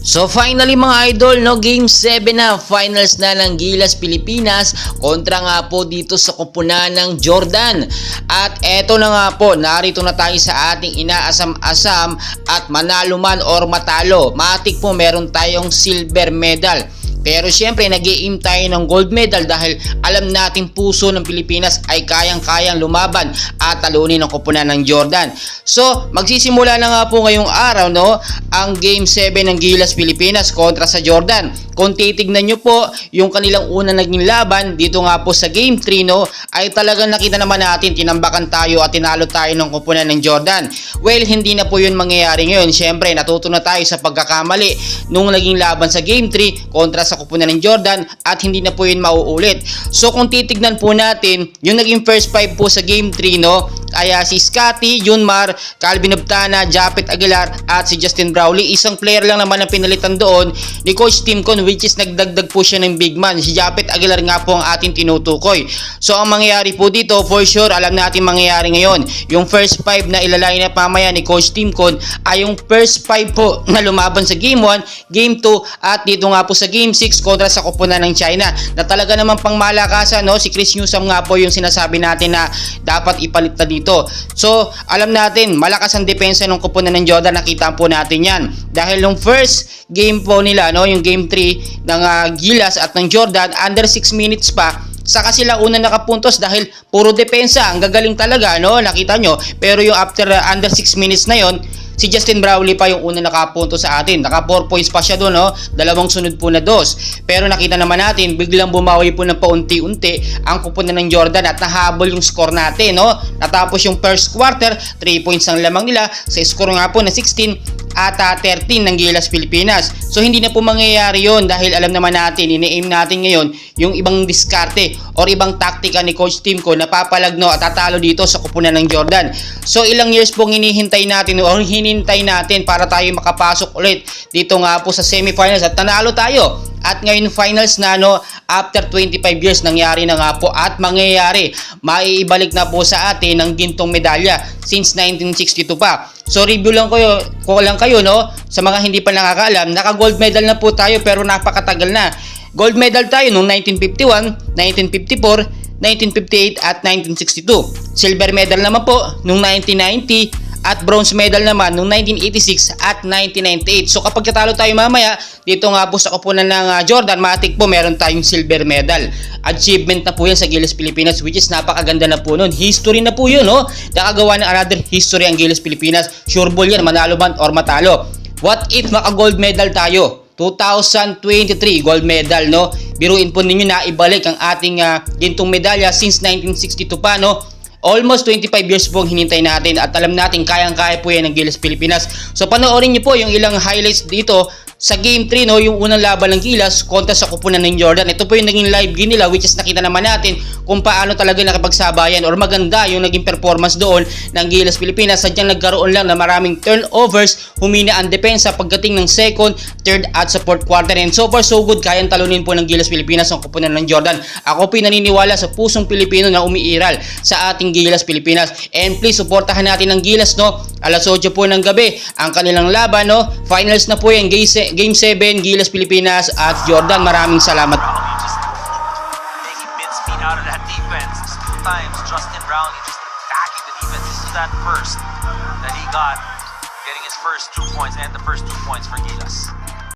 So finally mga idol, no, Game 7 na, finals na ng Gilas Pilipinas kontra nga po dito sa koponan ng Jordan. At eto na nga po, narito na tayo sa ating inaasam-asam at manalo man or matalo, matik po meron tayong silver medal. Pero syempre nag-i-aim tayo ng gold medal dahil alam natin puso ng Pilipinas ay kayang-kayang lumaban at talunin ang koponan ng Jordan. So magsisimula na nga po ngayong araw, no, ang Game 7 ng Gilas Pilipinas kontra sa Jordan. Kung titignan nyo po yung kanilang unang naging laban dito nga po sa Game 3, no, ay talagang nakita naman natin tinambakan tayo at tinalo tayo ng koponan ng Jordan. Well, hindi na po yun mangyayari ngayon. Syempre natuto na tayo sa pagkakamali nung naging laban sa Game 3 kontra sa koponan ng Jordan at hindi na po yun mauulit. So kung titignan po natin yung naging first 5 po sa Game 3, no, ay si Scotty, Junmar, Calvin Abtana, Japet Aguilar at si Justin Brownlee. Isang player lang naman ang pinalitan doon ni Coach Tim Con, which is nagdagdag po siya ng big man. Si Japet Aguilar nga po ang ating tinutukoy. So ang mangyayari po dito, for sure alam natin mangyayari ngayon, yung first 5 na ilalay na pamaya ni Coach Tim Con ay yung first 5 po na lumaban sa Game 1, Game 2 at dito nga po sa Game 6 kontra sa koponan ng China na talaga naman pang malakasan, no? Si Chris Newsome nga po yung sinasabi natin na dapat ipalit na dito. So alam natin malakas ang depensa ng koponan ng Jordan, nakita po natin yan dahil yung first game po nila, no, yung Game 3 ng Gilas at ng Jordan, under 6 minutes pa saka sila una nakapuntos dahil puro depensa. Ang gagaling talaga, no, nakita nyo. Pero yung after under 6 minutes na yon, si Justin Brownlee pa yung una nakapunto sa atin. Naka 4 points pa siya doon, no? Dalawang sunod po na dos. Pero nakita naman natin, biglang bumawi po ng paunti-unti ang koponan ng Jordan at nahabol yung score natin, no? Natapos yung first quarter, 3 points ang lamang nila sa score nga po na 16 at 13 ng Gilas Pilipinas. So hindi na po mangyayari yon dahil alam naman natin, ini-aim natin ngayon yung ibang diskarte or ibang taktika ni Coach Tim Con na papalagno at tatalo dito sa koponan ng Jordan. So ilang years pong hinihintay natin or hinintay natin para tayo makapasok ulit dito nga po sa semifinals at nanalo tayo. At ngayon finals na, no, after 25 years nangyari na nga po at mangyayari. Maiibalik na po sa atin ang gintong medalya since 1962 pa. So review lang kayo, no, sa mga hindi pa nakakaalam, naka-gold medal na po tayo pero napakatagal na. Gold medal tayo noong 1951, 1954, 1958 at 1962. Silver medal naman po noong 1990 at bronze medal naman noong 1986 at 1998. So kapag katalo tayo mamaya dito nga po sa koponan ng Jordan, matik po meron tayong silver medal. Achievement na po yan sa Gilas Pilipinas, which is napakaganda na po nun. History na po yun, no? Nakagawa ng another history ang Gilas Pilipinas. Sure ball yan, manalo man or matalo. What if maka-gold medal tayo? 2023 gold medal, no? Biruin po ninyo na ibalik ang ating gintong medalya since 1962 pa, no? Almost 25 years po ang hinintay natin at alam natin kayang-kaya po yan ng Gilas Pilipinas. So panoorin niyo po yung ilang highlights dito sa Game 3, no, yung unang laban ng Gilas kontra sa koponan ng Jordan. Ito po yung naging live game nila, which is nakita naman natin kung paano talaga nakipagsabayan or maganda yung naging performance doon ng Gilas Pilipinas. Sadyang nagkaroon lang na maraming turnovers, humina ang depensa pagdating ng second, third at sa fourth quarter. And so far so good, kayang talunin po ng Gilas Pilipinas ang koponan ng Jordan. Ako po naniniwala sa pusong Pilipino na umiiral sa ating Gilas Pilipinas. And please suportahan natin ang Gilas, no. Alas 8 po ng gabi ang kanilang laban, no. Finals na po yan, Game 7, Gilas Pilipinas at Jordan. Maraming salamat. Making mincemeat out of that defense. Sometimes Justin Brownlee just attacking the defense. This is that first that he got, getting his first 2 points and the first 2 points for Gilas.